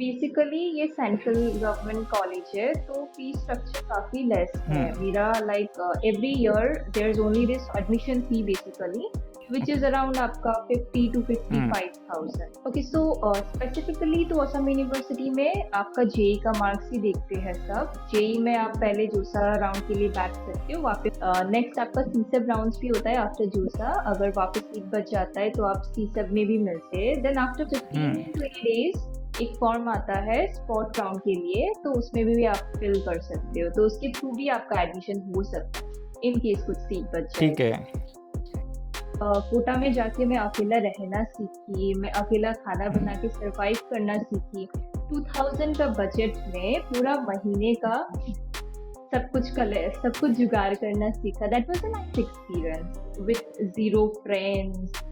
Basically ये central government college है, तो फीस स्ट्रक्चर काफी लेस है हम्म मेरा। Like every year there is only this admission fee basically, which is around आपका 50 to hmm 55,000। Okay, so specifically तो असम यूनिवर्सिटी में आपका जेई का मार्क्स ही देखते हैं सब। जेई में आप पहले जोसा राउंड के लिए बैठ सकते हो, वापस नेक्स्ट आपका सीसेब राउंड भी होता है आफ्टर जोसा। अगर वापस सीट बच जाता है तो आप सीसेब में भी मिलते हैं। देन आफ्टर 15 हम्म 20 डेज एक फॉर्म आता है स्पॉट राउंड के लिए, तो उसमें भी आप फिल कर सकते हो, तो उसके थ्रू भी आपका एडमिशन हो सकता है इन केस कुछ सीट बच जाए। ठीक है। कोटा में जाके मैं अकेला रहना सीखी, मैं अकेला खाना बना के सरवाइव करना सीखी। 2000 का बजट में पूरा महीने का सब कुछ जुगाड़ करना सीखा। That was a nice experience with zero friends,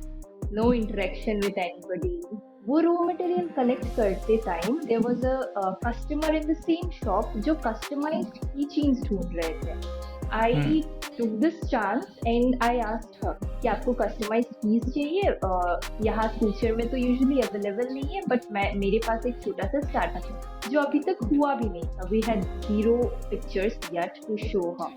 no interaction with anybody. वो रॉ मटेरियल कलेक्ट करते time there was a customer in the same shop जो कस्टमाइज्ड की चीज ढूंढ रहे थे। हम्म आई took this chance and I asked her कि आपको कस्टमाइज्ड कीज चाहिए। यहाँ फ्यूचर में तो यूजुअली अवेलेबल नहीं है, बट मेरे पास एक छोटा सा स्टार्टअप है जो अभी तक हुआ भी नहीं था। We had zero pictures yet to show her,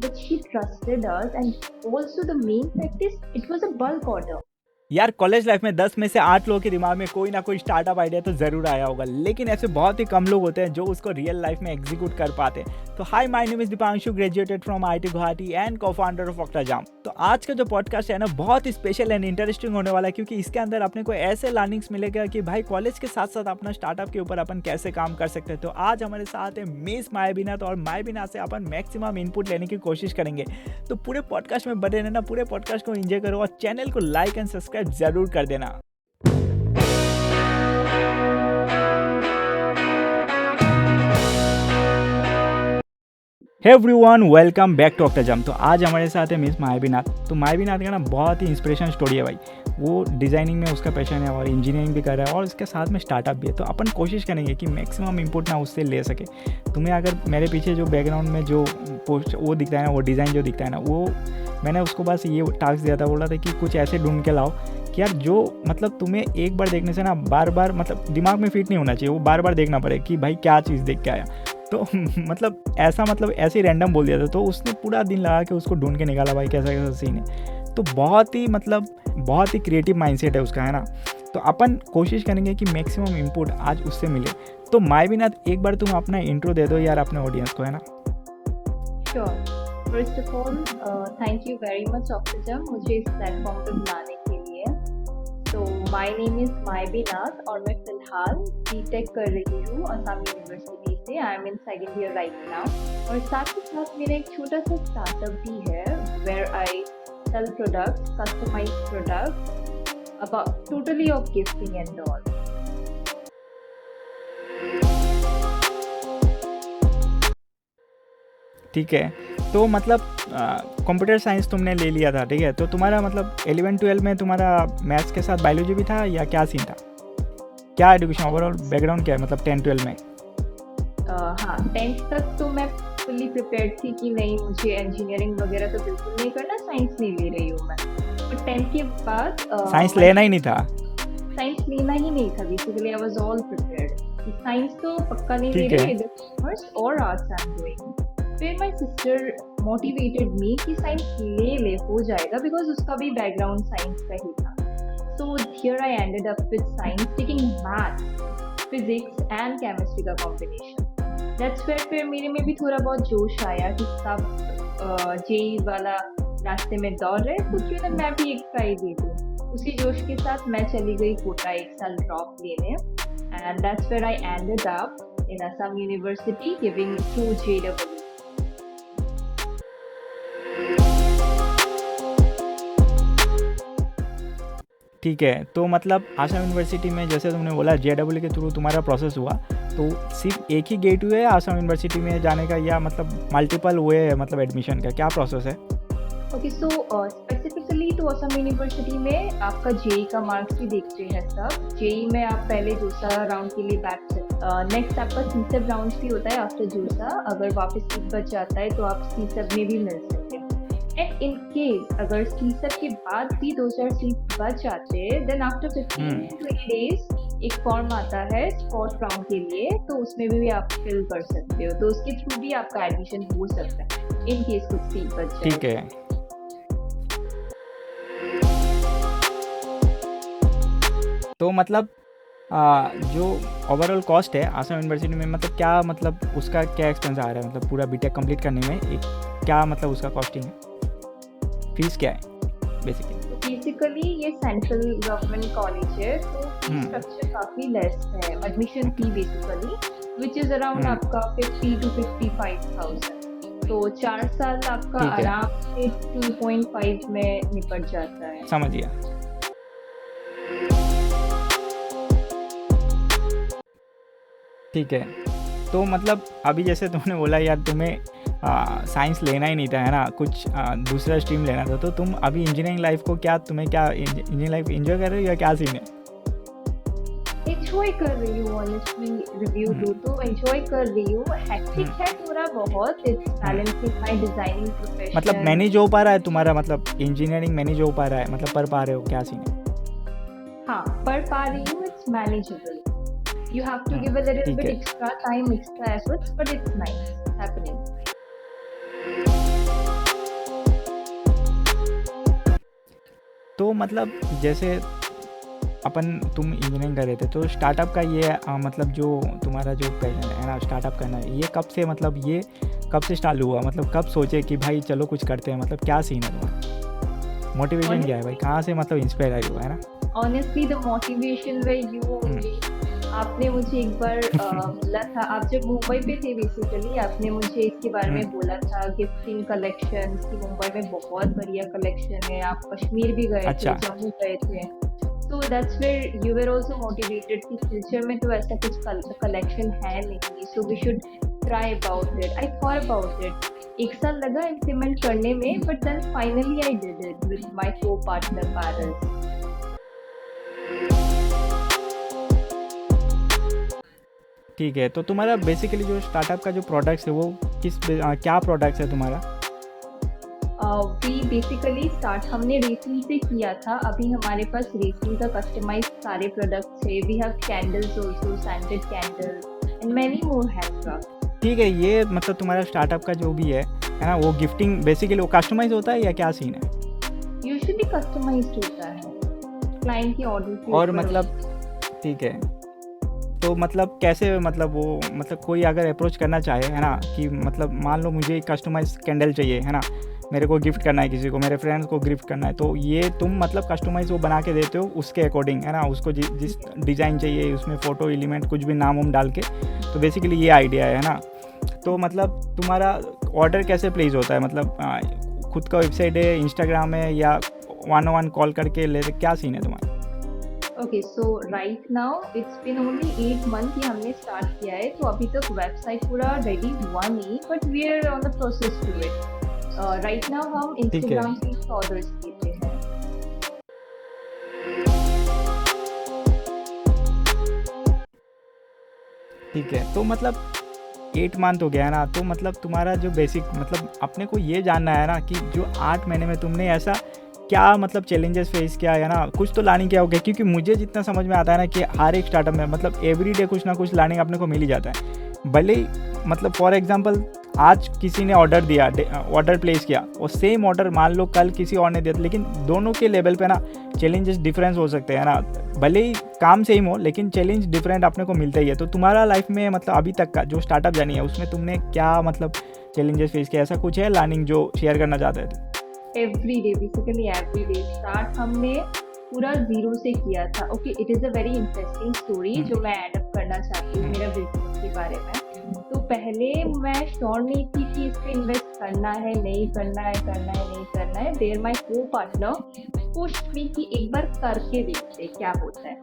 but she trusted us, and also the main fact is it was a bulk order। यार कॉलेज लाइफ में 10 में से 8 लोगों के दिमाग में कोई ना कोई स्टार्टअप आइडिया तो ज़रूर आया होगा, लेकिन ऐसे बहुत ही कम लोग होते हैं जो उसको रियल लाइफ में एग्जीक्यूट कर पाते हैं। तो hi, my name is Deepanshu, graduated from IIT Guwahati and cofounder of Octajam. तो आज का जो पॉडकास्ट है ना, बहुत ही स्पेशल एंड इंटरेस्टिंग होने वाला है, क्योंकि इसके अंदर अपने को ऐसे लर्निंग्स मिलेगा कि भाई कॉलेज के साथ साथ अपना स्टार्टअप के ऊपर अपन कैसे काम कर सकते हैं। तो आज हमारे साथ है मिस मायाबीनाथ, और मायाबीनाथ से अपन मैक्सिमम इनपुट लेने की कोशिश करेंगे। तो पूरे पॉडकास्ट में बने रहना, पूरे पॉडकास्ट को एंजॉय करो और चैनल को लाइक एंड सब्सक्राइब जरूर कर देना। Hey everyone, welcome back to Octajam. तो आज हमारे साथ है मिस मायाबीनाथ। तो मायाबीनाथ का ना बहुत ही इंस्पिरेशन स्टोरी है भाई। वो डिज़ाइनिंग में उसका पैशन है और इंजीनियरिंग भी कर रहा है और उसके साथ में स्टार्टअप भी है। तो अपन कोशिश करेंगे कि मैक्सिमम इनपुट ना उससे ले सके। तुम्हें अगर मेरे पीछे जो बैकग्राउंड में जो पोस्ट वो दिखता है ना, वो डिज़ाइन जो दिखता है ना, वो मैंने उसको बस ये टास्क दिया था, बोला था कि कुछ ऐसे ढूंढ के लाओ कि यार जो मतलब तुम्हें एक बार देखने से ना बार बार मतलब दिमाग में फिट नहीं होना चाहिए, वो बार बार देखना पड़े कि भाई क्या चीज़ देख के आया। तो मतलब ऐसे ही रैंडम बोल दिया था। तो उसने पूरा दिन लगा के उसको ढूंढ के निकाला भाई कैसा कैसा सीन है। तो बहुत ही क्रिएटिव माइंडसेट है उसका, है ना। तो अपन कोशिश करेंगे कि मैक्सिमम इनपुट आज उससे मिले। तो मायाबीनाथ, एक बार तुम अपना इंट्रो दे दो यार अपने ऑडियंस को, है ना। Sure. First of all thank you very much Octajam मुझे इस प्लेटफॉर्म पे बुलाने के लिए। तो माय नेम इज मायाबीनाथ और मैं फिलहाल बीटेक कर रही हूँ असम यूनिवर्सिटी से। I am in second year right now, और साथ ही साथ मेरा एक छोटा सा स्टार्टअप भी है where I sell products, customised products about totally of gifting and all. ठीक है। तो मतलब कंप्यूटर साइंस तुमने ले लिया था, ठीक है। तो तुम्हारा मतलब 11-12 में तुम्हारा मैथ्स के साथ बायोलॉजी भी था या क्या सीन था? क्या एजुकेशन ओवरऑल बैकग्राउंड क्या है मतलब 10-12 में? हाँ, 10th तक तो मैं फुल्ली प्रिपेयर्ड थी कि नहीं, मुझे इंजीनियरिंग वगैरह तो बिल्कुल नहीं करना, साइंस नहीं ले रही हूँ मैं। बट 10th के बाद साइंस लेना ही नहीं था? साइंस लेना ही नहीं था basically. I was all prepared कि साइंस तो पक्का नहीं ले ठीक रही, है। इधर कॉमर्स और आर्ट्स आई एम डूइंग। फिर माय सिस्टर मोटिवेटेड मी कि साइंस ले हो जाएगा, बिकॉज उसका भी बैकग्राउंड साइंस का ही था। So here I ended up with science, taking maths, physics and chemistry का कॉम्बिनेशन। दैट्स वेयर फिर मेरे में भी थोड़ा बहुत जोश आया कि सब जेई वाला रास्ते में दौड़ रहे, तो क्यों ना मैं भी एक ट्राई दे दूँ। उसी जोश के साथ मैं चली गई कोटा 1 साल ड्रॉप लेने, and that's where I ended up in Assam University giving through JEE। ठीक है। तो मतलब असम यूनिवर्सिटी में जैसे तुमने बोला JEE के थ्रू तुम्हारा प्रोसेस हुआ, तो सिर्फ एक ही गेट हुए असम यूनिवर्सिटी में जाने का या मतलब मल्टीपल हुए है मतलब एडमिशन का, क्या प्रोसेस है? ओके, सो स्पेसिफिकली तो असम यूनिवर्सिटी में आपका जेई का मार्क्स भी देखते हैं सब। जेई में आप पहले जोसा राउंड के लिए बैठ सकते, नेक्स्ट आपका सीसेब राउंड भी होता है आफ्टर जोसा। अगर वापस सीट बच जाता है तो आप सीसेब में भी मिल सकते हैं। एंड इन केस अगर सीसेब के बाद भी 2-4 सीट बच जाते हैं, देन आफ्टर 15 to 20 days एक फॉर्म आता है स्पॉट राउंड के लिए, तो उसमें भी आप फिल कर सकते हो, तो उसके थ्रू भी आपका एडमिशन हो सकता है इन केस कुछ सीट बच जाए। ठीक है। तो मतलब जो ओवरऑल कॉस्ट है आसाम यूनिवर्सिटी में, मतलब क्या, मतलब उसका क्या एक्सपेंस आ रहा है, मतलब पूरा बीटेक कंप्लीट करने में एक क्या मतलब उसका कॉस्टिंग है, फीस क्या है बेसिकली? बेसिकली ये सेंट्रल गवर्नमेंट कॉलेज है, तो फी स्ट्रक्चर काफ़ी लेस है, admission fee basically which is around आपका 50 to 55,000, तो 4 साल आपका ठीक है। आराम से 2.5 में निपट जाता है। समझ गया। ठीक है। तो मतलब अभी जैसे तुमने बोला यार तुम्हें साइंस लेना ही नहीं था, है ना, कुछ दूसरा स्ट्रीम लेना था, तो तुम अभी इंजीनियरिंग लाइफ को क्या, तुम्हें क्या इंजीनियरिंग लाइफ एंजॉय कर रहे हो या क्या सीन है? एंजॉय कर रही हूँ, ऑनेस्टली रिव्यू दूँ तो एंजॉय कर रही हूँ। हेक्टिक है थोड़ा बहुत, it's balancing my designing profession. मतलब मैनेज हो पा रहा है तुम्हारा, मतलब इंजीनियरिंग मैनेज हो पा रहा है, मतलब पढ़ पा रहे हो, क्या सीन है? हाँ, पढ़ पा रही हूँ, it's manageable. You have to give a little ठीक bit है। extra time, extra efforts, but it's nice happening. तो मतलब जैसे तुम इंजीनियरिंग कर रहे थे, तो स्टार्टअप का ये मतलब जो तुम्हारा जो पैशन है ना स्टार्टअप करना है, ये कब से, मतलब ये कब से स्टार्ट हुआ, मतलब कब सोचे कि भाई चलो कुछ करते हैं, मतलब क्या सीन है तुम्हारा, मोटिवेशन क्या है भाई, कहाँ से मतलब इंस्पायर आई हुआ है ना? Honestly, the motivation were you only. आपने मुझे एक बार बोला था, आप जब मुंबई पे थे बेसिकली, आपने मुझे इसके बारे में बोला था गिफ्टिंग कलेक्शन की मुंबई में बहुत बढ़िया कलेक्शन है, आप कश्मीर भी गए अच्छा। थे, जम्मू गए थे, तो that's where you were also motivated कि फ्यूचर में तो ऐसा कुछ कलेक्शन है नहीं, so we should try about it. I thought about it, एक साल लगा इम्प्लीमेंट करने में, but then finally I did it with my co partner Paras. ठीक है। तो तुम्हारा बेसिकली जो स्टार्टअप का जो प्रोडक्ट्स है वो क्या प्रोडक्ट्स है तुम्हारा? वी बेसिकली स्टार्ट हमने रेसिंग से किया था, अभी हमारे पास रेसिंग का कस्टमाइज सारे प्रोडक्ट्स है। We have candles also, scented candles and many more handcraft. ठीक है। ये मतलब तुम्हारा स्टार्टअप का जो भी है ना, वो गिफ्टिंग बेसिकली वो कस्टमाइज होता है या क्या सीन है? यूजुअली कस्टमाइज्ड होता है क्लाइंट की ऑर्डर के और ऊपर। मतलब ठीक है। तो मतलब कैसे, मतलब वो, मतलब कोई अगर अप्रोच करना चाहे, है ना, कि मतलब मान लो मुझे कस्टमाइज कैंडल चाहिए, है ना, मेरे को गिफ्ट करना है किसी को, मेरे फ्रेंड्स को गिफ्ट करना है, तो ये तुम मतलब कस्टमाइज वो बना के देते हो उसके अकॉर्डिंग, है ना, उसको जिस डिज़ाइन चाहिए उसमें फ़ोटो एलिमेंट कुछ भी नाम वाम डाल के, तो बेसिकली ये आइडिया है ना। तो मतलब तुम्हारा ऑर्डर कैसे प्लेस होता है, मतलब खुद का वेबसाइट है, इंस्टाग्राम है, या 1-on-1 कॉल करके लेते, क्या सीन है तुम्हारा? Okay, so right now it's been only 8 month कि हमने स्टार्ट किया है, तो अभी तक वेबसाइट पूरा रेडी हुआ नहीं, but we are on the process to it. Right now हम इंस्टाग्राम से ऑर्डर्स देते हैं। ठीक है। तो मतलब 8 मंथ हो गया है ना, तो मतलब तुम्हारा जो बेसिक, मतलब अपने को ये जानना है ना कि जो 8 महीने में तुमने ऐसा क्या मतलब चैलेंजेस फेस किया है ना, कुछ तो लर्निंग क्या हो गया, क्योंकि मुझे जितना समझ में आता है ना कि हर एक स्टार्टअप में मतलब एवरीडे कुछ ना कुछ लर्निंग अपने को मिल ही जाता है। भले ही मतलब फॉर एग्जांपल आज किसी ने ऑर्डर दिया, ऑर्डर प्लेस किया, और सेम ऑर्डर मान लो कल किसी और ने दिया, लेकिन दोनों के लेवल पे ना चैलेंजेस डिफरेंस हो सकते हैं ना, भले ही काम सेम हो लेकिन चैलेंज डिफरेंट अपने को मिलता ही है। तो तुम्हारा लाइफ में मतलब अभी तक का जो स्टार्टअप जर्नी है उसमें तुमने क्या मतलब चैलेंजेस फेस किया, ऐसा कुछ है लर्निंग जो शेयर करना चाहते थे? Every day, basically every day start हमने पूरा जीरो से किया था। Okay, it is a very interesting story जो मैं ऐड अप करना चाहती हूँ मेरा बिजनेस के बारे में। तो पहले मैं श्योर नहीं थी कि इस पे इन्वेस्ट करना है नहीं करना है, करना है नहीं करना है। There my co partner pushed me कि एक बार करके देखते क्या होता है।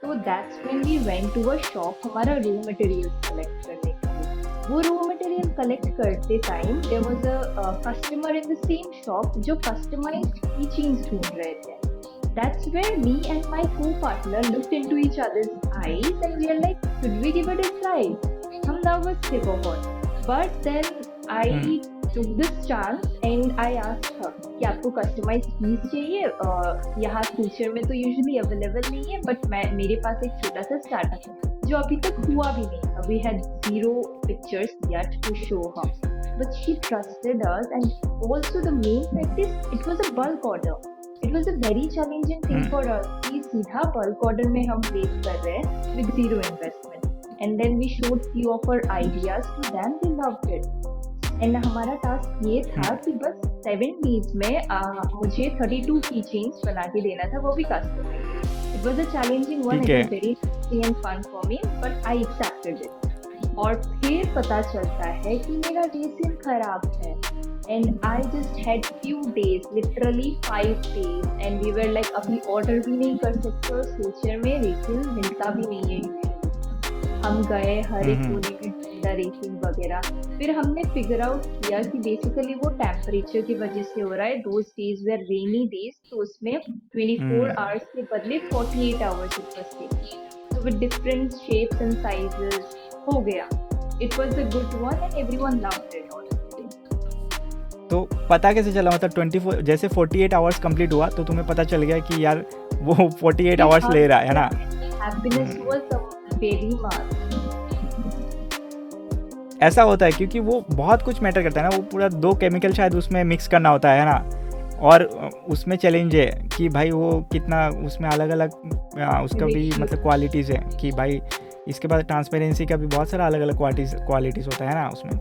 तो that's when we went to a shop हमारा रॉ मटेरियल कलेक्ट करने के लिए। वो रॉ मटेरियल कलेक्ट करते time there was a customer in the same shop जो कस्टमाइज्ड कीचेन्स ढूंढ रहे थे। That's where me and my co-partner looked into each other's eyes and we are like, should we give it a try? हम nervous थे बहुत, but then I took this chance and I asked her, कि आपको customise piece चाहिए, यहाँ future में तो usually available नहीं है, बट मेरे पास एक छोटा सा स्टार्टअप है जो अभी तक हुआ भी नहीं. We had 0 pictures yet to show her, but she trusted us. And also the main fact is it was a bulk order. It was a very challenging thing for us कि सीधा bulk order में हम place कर रहे हैं with 0 investment. And then we showed few of our ideas to them. They loved it. And हमारा task ये था कि बस 7 days में मुझे 32 keychains बना के देना था, वो भी customized. It was a challenging one. It was very interesting and fun for me, but I accepted it. और फिर पता चलता है कि मेरा रेसिन खराब है. And I just had few days, literally 5 days, and we were like अभी ऑर्डर भी नहीं कर सकते और फ्यूचर में रेसिन मिलता भी नहीं है usually. हम गए हर एक कोने में ढूंढा रेसिन वगैरह. फिर हमने फिगर आउट किया कि बेसिकली वो टेम्परेचर की वजह से हो रहा है. Those days were rainy days, तो उसमें 24 hours के बदले 48 hours it was taking. So with different shapes and sizes हो गया. It was a good one and everyone loved it honestly. तो पता कैसे चला, मतलब 24 जैसे 48 आवर्स कंप्लीट हुआ तो तुम्हें पता चल गया कि यार वो 48 आवर्स ले रहा है ना. Happiness was very much. ऐसा होता है क्योंकि वो बहुत कुछ मैटर करता है ना. वो पूरा 2 केमिकल शायद उसमें मिक्स करना होता है ना. और उसमें चैलेंज है कि भाई वो कितना उसमें अलग अलग उसका भी मतलब क्वालिटीज़ है कि भाई इसके बाद ट्रांसपेरेंसी का भी बहुत सारा अलग अलग क्वालिटीज़ होता है ना उसमें.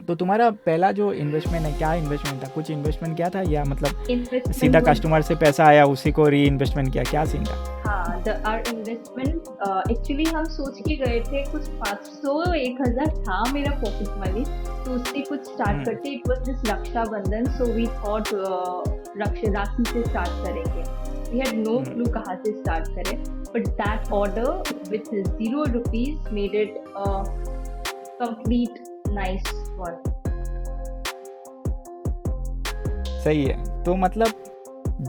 तो तुम्हारा पहला जो इन्वेस्टमेंट है, क्या इन्वेस्टमेंट था? कुछ इन्वेस्टमेंट किया था या मतलब सीधा कस्टमर से पैसा आया उसी को री इन्वेस्टमेंट किया, क्या सीन था? हाँ, our investment एक्चुअली हम सोच के गए थे कुछ 500-1000 था मेरा पॉकेट मनी, तो उससे कुछ स्टार्ट करते. It was this Rakshabandhan, so we thought rakhi से स्टार्ट करेंगे. वी हैड नो क्लू कहाँ से स्टार्ट करें, but that order with 0 rupees made it complete nice one. सही है. तो मतलब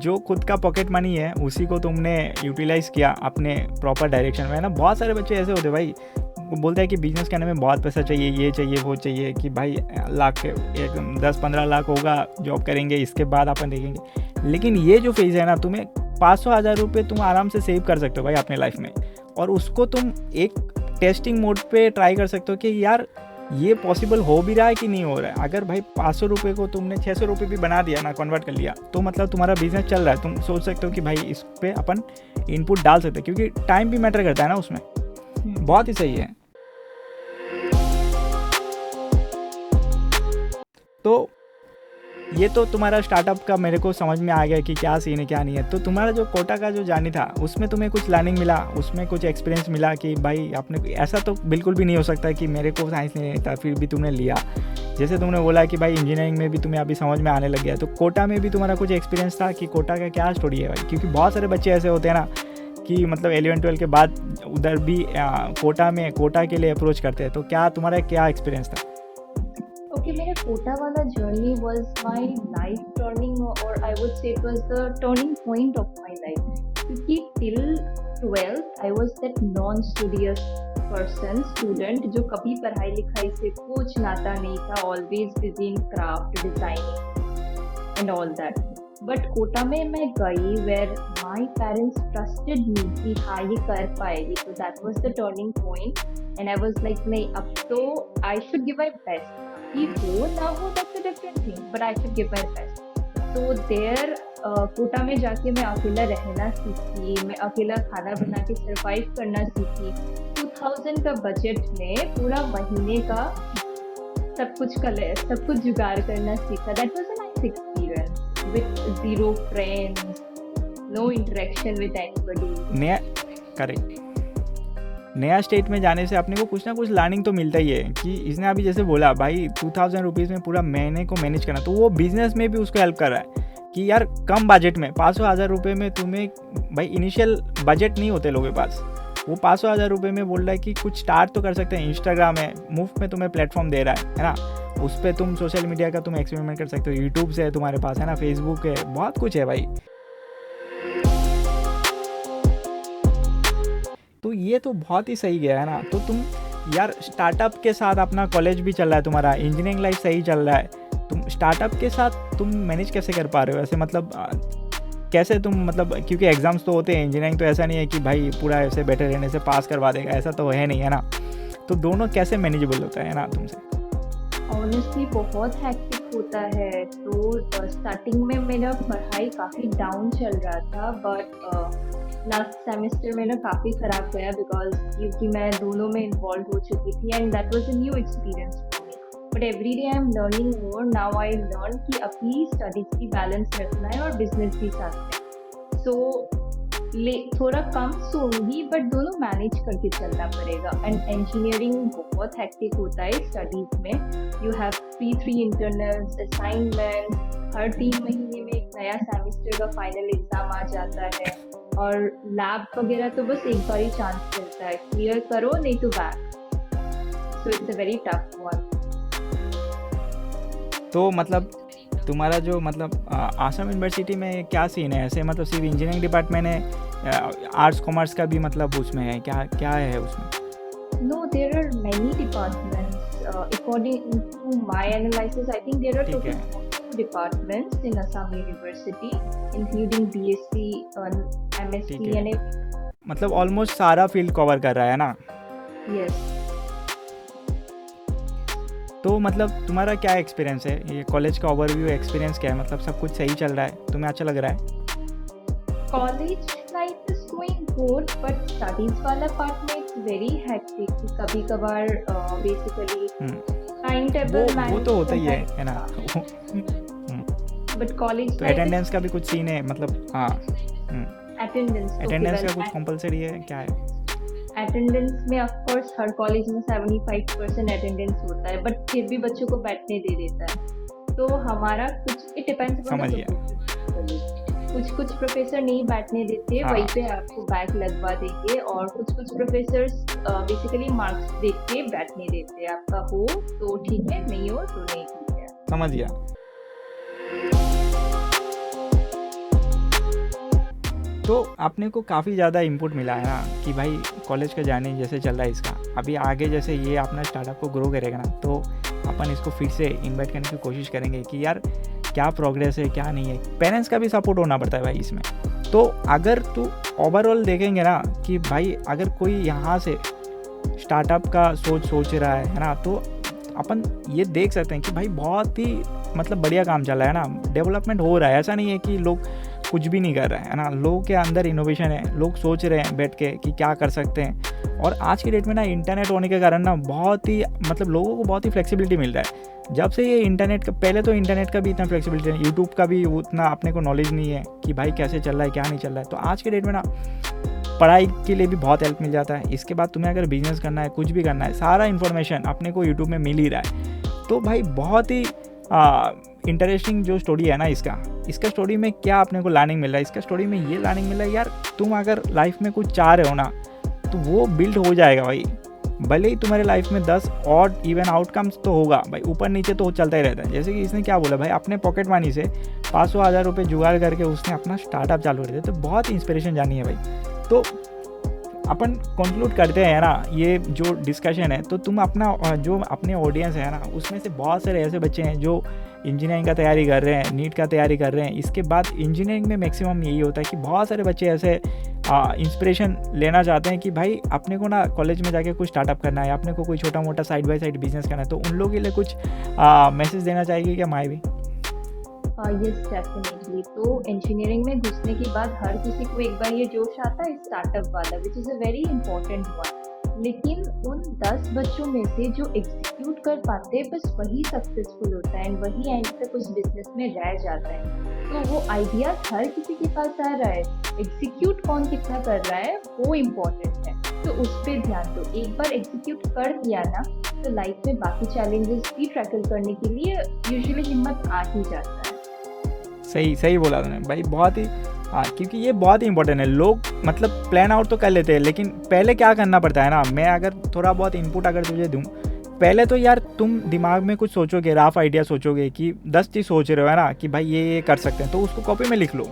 जो खुद का पॉकेट मनी है उसी को तुमने यूटिलाइज़ किया अपने प्रॉपर डायरेक्शन में ना. बहुत सारे बच्चे ऐसे होते भाई, वो बोलते हैं कि बिजनेस करने में बहुत पैसा चाहिए, ये चाहिए वो चाहिए, कि भाई लाख एक 10-15 लाख होगा, जॉब करेंगे, इसके बाद अपन देखेंगे. लेकिन ये जो फेज़ है ना, तुम्हें 500,000 रुपये तुम आराम से सेव कर सकते हो भाई अपने लाइफ में. और उसको तुम एक टेस्टिंग मोड पे ट्राई कर सकते हो कि यार ये पॉसिबल हो भी रहा है कि नहीं हो रहा है. अगर भाई 500 रुपये को तुमने 600 रुपये भी बना दिया ना, कन्वर्ट कर लिया, तो मतलब तुम्हारा बिजनेस चल रहा है. तुम सोच सकते हो कि भाई इस पर अपन इनपुट डाल सकते हैं, क्योंकि टाइम भी मैटर करता है ना उसमें. बहुत ही सही है. तो ये तो तुम्हारा स्टार्टअप का मेरे को समझ में आ गया कि क्या सीन है क्या नहीं है. तो तुम्हारा जो कोटा का जो जर्नी था उसमें तुम्हें कुछ लर्निंग मिला, उसमें कुछ एक्सपीरियंस मिला कि भाई आपने, ऐसा तो बिल्कुल भी नहीं हो सकता कि मेरे को साइंस नहीं था फिर भी तुमने लिया. जैसे तुमने बोला कि भाई इंजीनियरिंग में भी तुम्हें अभी समझ में आने लग गया, तो कोटा में भी तुम्हारा कुछ एक्सपीरियंस था कि कोटा का क्या स्टोरी है भाई? क्योंकि बहुत सारे बच्चे ऐसे होते हैं ना कि मतलब 11-12 के बाद उधर भी कोटा के लिए अप्रोच करते हैं. तो क्या तुम्हारा क्या एक्सपीरियंस था? Okay, मेरा कोटा वाला journey was my life turning, or I would say it was the turning point of my life. क्योंकि till 12th I was that non-studious student जो कभी पढ़ाई लिखाई से कुछ नाता नहीं था, always busy in craft, designing and all that. But Kota में मैं गई where my parents trusted me कि हाँ ये कर पाएगी. So that was the turning point and I was like नहीं, अब तो I should give my best. कि हो ना हो that's a different thing, but I should give my best. So there Kota में जाके मैं अकेला रहना सीखी, मैं अकेला खाना बना के सर्वाइव करना सीखी. 2000 का बजट में पूरा महीने का सब कुछ जुगाड़ करना सीखा. That was a nice experience with 0 friends, no interaction with anybody. Correct. नया स्टेट में जाने से अपने को कुछ ना कुछ लर्निंग तो मिलता ही है. कि इसने अभी जैसे बोला भाई 2000 रुपीज़ में पूरा महीने को मैनेज करना, तो वो बिजनेस में भी उसको हेल्प कर रहा है कि यार कम बजट में 500,000 रुपये में तुम्हें, भाई इनिशियल बजट नहीं होते लोगों के पास, वो 500,000 रुपये में बोल रहा है कि कुछ स्टार्ट तो कर सकते हैं. इंस्टाग्राम है, मुफ्त में तुम्हें प्लेटफॉर्म दे रहा है ना. उस पर तुम सोशल मीडिया का तुम एक्सपेरिमेंट कर सकते हो. यूट्यूब से है तुम्हारे पास, है ना, फेसबुक है, बहुत कुछ है भाई. तो ये तो बहुत ही सही गया है ना. तो तुम यार स्टार्टअप के साथ अपना कॉलेज भी चल रहा है, तुम्हारा इंजीनियरिंग लाइफ सही चल रहा है, तुम स्टार्टअप के साथ तुम मैनेज कैसे कर पा रहे हो ऐसे, मतलब कैसे तुम, मतलब क्योंकि एग्ज़ाम्स तो होते हैं, इंजीनियरिंग तो ऐसा नहीं है कि भाई पूरा ऐसे बैठे रहने से पास करवा देगा, ऐसा तो है नहीं, है ना। तो दोनों कैसे मैनेजेबल होता है ना तुमसे? ऑनेस्टली बहुत हेक्टिक होता है। तो स्टार्टिंग में मेरा पढ़ाई काफ़ी डाउन चल रहा था, बट लास्ट सेमेस्टर मेरा काफ़ी ख़राब गया बिकॉज क्योंकि मैं दोनों में इन्वॉल्व हो चुकी थी and that was a new experience for me. But every day I am learning more. Now I learn कि अपनी स्टडीज़ की बैलेंस रखना है और बिजनेस भी साथ में। सो थोड़ा कम सोऊंगी बट दोनों मैनेज करके चलना पड़ेगा। एंड इंजीनियरिंग बहुत हेक्टिक होता है स्टडीज़ में। You have three internals, assignment, हर 3 महीने में एक नया सेमेस्टर का फाइनल एग्ज़ाम आ जाता है और लैब वगैरह तो बस एक बार ही चांस मिलता है, क्लियर करो नहीं तो back. So it's a very tough one. तो मतलब तुम्हारा जो मतलब आसाम यूनिवर्सिटी में क्या सीन है ऐसे, मतलब सिर्फ इंजीनियरिंग डिपार्टमेंट है, आर्ट्स कॉमर्स का भी मतलब उसमें है, क्या क्या है उसमें? No, there are many departments. According to my analysis, I think there are ठीक है, total 42 departments in Assam University, including BSc, MSc, ठीक है, and everything. मतलब ऑलमोस्ट सारा फील्ड कवर कर रहा है ना। Yes. तो मतलब तुम्हारा क्या एक्सपीरियंस है, ये कॉलेज का ओवरव्यू एक्सपीरियंस क्या है, मतलब सब कुछ सही चल रहा है, तुम्हें अच्छा लग रहा है? College life is going good, but studies वाला part में it's very hectic. कभी कभार basically time वो table वो manage तो होता ही करना है ना। but college तो life is अटेंडेंस का भी कुछ सीन है, मतलब हाँ, attendance. Okay, अटेंडेंस well, का कुछ कंपलसरी है क्या है? अटेंडेंस में ऑफ कोर्स हर कॉलेज में 75% अटेंडेंस होता है, बट फिर भी बच्चों को बैठने दे देता है। तो हमारा कुछ इट डिपेंड्स समझ गया। कुछ प्रोफेसर नहीं बैठने देते, हाँ। वहीं पे आपको बैक लगवा देंगे, और कुछ प्रोफेसर्स बेसिकली मार्क्स देख के बैठने देते हैं। आपका हो तो ठीक है, नहीं हो तो नहीं ठीक है। समझ गया। तो आपने को काफ़ी ज़्यादा इनपुट मिला है ना कि भाई कॉलेज का जर्नी जैसे चल रहा है इसका, अभी आगे जैसे ये अपना स्टार्टअप को ग्रो करेगा ना, तो अपन इसको फिर से इन्वाइट करने की कोशिश करेंगे कि यार क्या प्रोग्रेस है क्या नहीं है। पेरेंट्स का भी सपोर्ट होना पड़ता है भाई इसमें। तो अगर तू ओवरऑल देखेंगे ना कि भाई अगर कोई यहाँ से स्टार्टअप का सोच रहा है ना, तो अपन ये देख सकते हैं कि भाई बहुत ही मतलब बढ़िया काम चल रहा है ना, डेवलपमेंट हो रहा है। ऐसा नहीं है कि लोग कुछ भी नहीं कर रहे हैं ना, लोगों के अंदर इनोवेशन है, लोग सोच रहे हैं बैठ के कि क्या कर सकते हैं। और आज की डेट में ना इंटरनेट होने के कारण ना बहुत ही मतलब लोगों को बहुत ही फ्लेक्सिबिलिटी मिल रहा है। जब से ये इंटरनेट का, पहले तो इंटरनेट का भी इतना फ्लेक्सिबिलिटी है, यूट्यूब का भी उतना अपने को नॉलेज नहीं है कि भाई कैसे चल रहा है क्या नहीं चल रहा है। तो आज के डेट में ना पढ़ाई के लिए भी बहुत हेल्प मिल जाता है। इसके बाद तुम्हें अगर बिजनेस करना है, कुछ भी करना है, सारा इन्फॉर्मेशन अपने को यूट्यूब में मिल ही रहा है। तो भाई बहुत ही इंटरेस्टिंग जो स्टोरी है ना इसका स्टोरी में क्या अपने को लर्निंग मिल रहा है, इसका स्टोरी में ये लर्निंग मिल रहा है यार, तुम अगर लाइफ में कुछ चाह रहे हो ना तो वो बिल्ड हो जाएगा भाई। भले ही तुम्हारे लाइफ में 10 ऑड इवन आउटकम्स तो होगा भाई, ऊपर नीचे तो चलता ही रहता है। जैसे कि इसने क्या बोला भाई, अपने पॉकेट मनी से 500,000 रुपये जुगाड़ करके उसने अपना स्टार्टअप चालू कर दिया। तो बहुत इंस्पिरेशन जानी है भाई। तो अपन कंक्लूड करते हैं ना ये जो डिस्कशन है, तो तुम अपना जो अपने ऑडियंस है ना, उसमें से बहुत सारे ऐसे बच्चे हैं जो इंजीनियरिंग का तैयारी कर रहे हैं, नीट का तैयारी कर रहे हैं। इसके बाद इंजीनियरिंग में मैक्सिमम यही होता है कि बहुत सारे बच्चे ऐसे इंस्पिरेशन लेना चाहते हैं कि भाई अपने को ना कॉलेज में जाके कुछ स्टार्टअप करना है, अपने को कोई छोटा मोटा साइड बाय साइड बिजनेस करना है। तो उन लोगों के लिए कुछ मैसेज देना चाहिए क्या माई भी? Yes definitely. तो इंजीनियरिंग में घुसने के बाद हर किसी को एक बार ये जोश आता है स्टार्टअप वाला, which is a very important one. लेकिन उन 10 बच्चों में से जो एग्जीक्यूट कर पाते हैं बस वही सक्सेसफुल होता है एंड वही एंड तक उस बिजनेस में रह जाता है। तो वो आइडियाज हर किसी के पास आ रहा है, एग्जीक्यूट कौन कितना कर रहा है वो इम्पोर्टेंट है। तो उस पर ध्यान दो। एक बार एग्जीक्यूट कर दिया ना तो लाइफ में बाकी चैलेंजेस भी टैकल करने के लिए यूजुअली हिम्मत आ ही जाता है। सही बोला तुमने भाई, बहुत ही क्योंकि ये बहुत ही इंपॉर्टेंट है। लोग मतलब प्लान आउट तो कर लेते हैं, लेकिन पहले क्या करना पड़ता है ना, मैं अगर थोड़ा बहुत इनपुट अगर तुझे दूं, पहले तो यार तुम दिमाग में कुछ सोचोगे, रफ आइडिया सोचोगे कि 10 चीज़ सोच रहे हो है ना कि भाई ये कर सकते हैं, तो उसको कॉपी में लिख लो।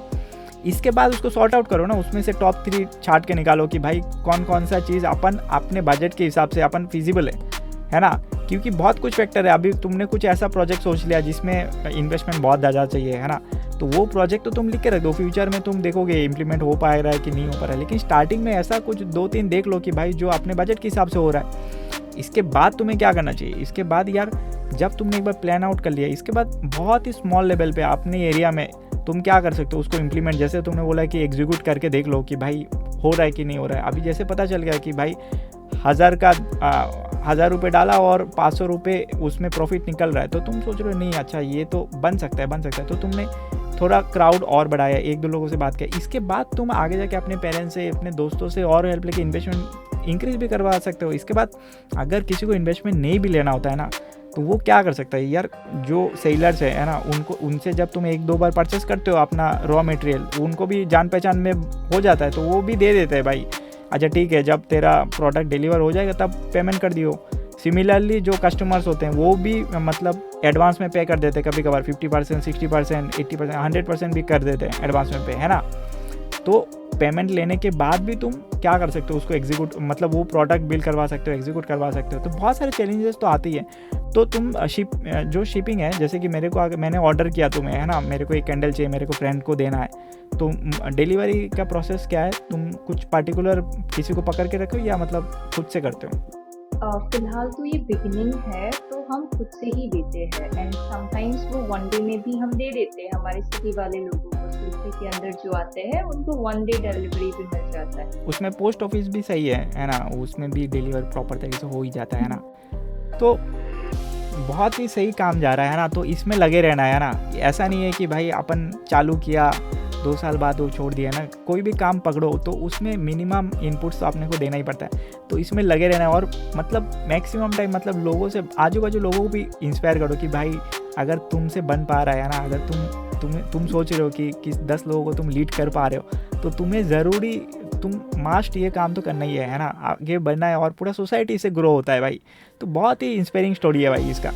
इसके बाद उसको सॉर्ट आउट करो ना, उसमें से टॉप 3 छाट के निकालो कि भाई कौन कौन सा चीज़ अपन अपने बजट के हिसाब से अपन फिजिबल है ना। क्योंकि बहुत कुछ फैक्टर है। अभी तुमने कुछ ऐसा प्रोजेक्ट सोच लिया जिसमें इन्वेस्टमेंट बहुत ज़्यादा चाहिए, है ना, तो वो प्रोजेक्ट तो तुम लिख के रख दो, फ्यूचर में तुम देखोगे इम्प्लीमेंट हो पा रहा है कि नहीं हो पा रहा है। लेकिन स्टार्टिंग में ऐसा कुछ 2-3 देख लो कि भाई जो अपने बजट के हिसाब से हो रहा है। इसके बाद तुम्हें क्या करना चाहिए, इसके बाद यार जब तुमने एक बार प्लान आउट कर लिया, इसके बाद बहुत ही स्मॉल लेवल पे अपने एरिया में तुम क्या कर सकते हो उसको इम्प्लीमेंट। जैसे तुमने बोला कि एग्जीक्यूट करके देख लो कि भाई हो रहा है कि नहीं हो रहा है। अभी जैसे पता चल गया कि भाई 1000 रुपये डाला और 500 रुपये उसमें प्रॉफिट निकल रहा है, तो तुम सोच रहे हो नहीं अच्छा ये तो बन सकता है, तो तुमने थोड़ा क्राउड और बढ़ाया, 1-2 लोगों से बात किया। इसके बाद तुम आगे जाके अपने पेरेंट्स से, अपने दोस्तों से और हेल्प लेके इन्वेस्टमेंट इंक्रीज भी करवा सकते हो। इसके बाद अगर किसी को इन्वेस्टमेंट नहीं भी लेना होता है ना, तो वो क्या कर सकता है यार, जो सेलर्स है ना, उनसे जब तुम 1-2 बार परचेस करते हो अपना रॉ मटेरियल, उनको भी जान पहचान में हो जाता है, तो वो भी दे देते हैं भाई अच्छा ठीक है, जब तेरा प्रोडक्ट डिलीवर हो जाएगा तब पेमेंट कर दियो। सिमिलरली जो कस्टमर्स होते हैं वो भी मतलब एडवांस में पे कर देते हैं, कभी कभार 50%, 60%, 80%, 100% भी कर देते हैं एडवांस में पे, है ना। तो पेमेंट लेने के बाद भी तुम क्या कर सकते हो, उसको एग्जीक्यूट मतलब वो प्रोडक्ट बिल करवा सकते हो, एग्जीक्यूट करवा सकते हो। तो बहुत सारे चैलेंजेस तो आती है। तो तुम जो शिपिंग है, जैसे कि मैंने ऑर्डर किया तुम्हें, है ना, मेरे को एक कैंडल चाहिए, मेरे को फ्रेंड को देना है, तो डिलीवरी का प्रोसेस क्या है, तुम कुछ पर्टिकुलर किसी को पकड़ के रखो या मतलब खुद से करते हो? फिलहाल तो ये बिगिनिंग है, तो हम खुद से ही देते हैं एंड समटाइम्स वो 1 डे में भी हम दे देते हैं। हमारे सिटी वाले लोगों को, सिटी के अंदर जो आते हैं उनको 1 डे डिलीवरी भी मिल जाता है। उसमें पोस्ट ऑफिस भी सही है ना, उसमें भी डिलीवर प्रॉपर तरीके से हो ही जाता है ना। तो बहुत ही सही काम जा रहा है ना, तो इसमें लगे रहना है ना। ऐसा नहीं है कि भाई अपन चालू किया 2 साल बाद वो छोड़ दिया ना। कोई भी काम पकड़ो तो उसमें मिनिमम इनपुट्स तो अपने को देना ही पड़ता है, तो इसमें लगे रहना है। और मतलब मैक्सिमम टाइम मतलब लोगों से, आजू बाजू लोगों को भी इंस्पायर करो कि भाई अगर तुमसे बन पा रहा है ना, अगर तुम सोच रहे हो कि 10 लोगों को तुम लीड कर पा रहे हो, तो तुम्हें ज़रूरी तुम मास्ट ये काम तो करना ही है ना, आगे बढ़ना है और पूरा सोसाइटी से ग्रो होता है भाई। तो बहुत ही इंस्पायरिंग स्टोरी है भाई इसका।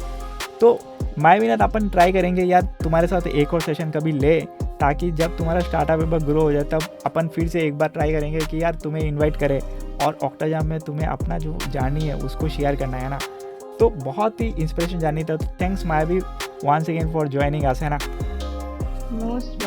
तो मायविनाथ अपन ट्राई करेंगे यार तुम्हारे साथ एक और सेशन कभी ले, ताकि जब तुम्हारा स्टार्टअप एक बार ग्रो हो जाए तब अपन फिर से एक बार ट्राई करेंगे कि यार तुम्हें इनवाइट करें और ऑक्टाजाम में तुम्हें अपना जो जर्नी है उसको शेयर करना है ना। तो बहुत ही इंस्पिरेशन जर्नी था। Thanks Mayavi once again for joining us, है ना। मोस्ट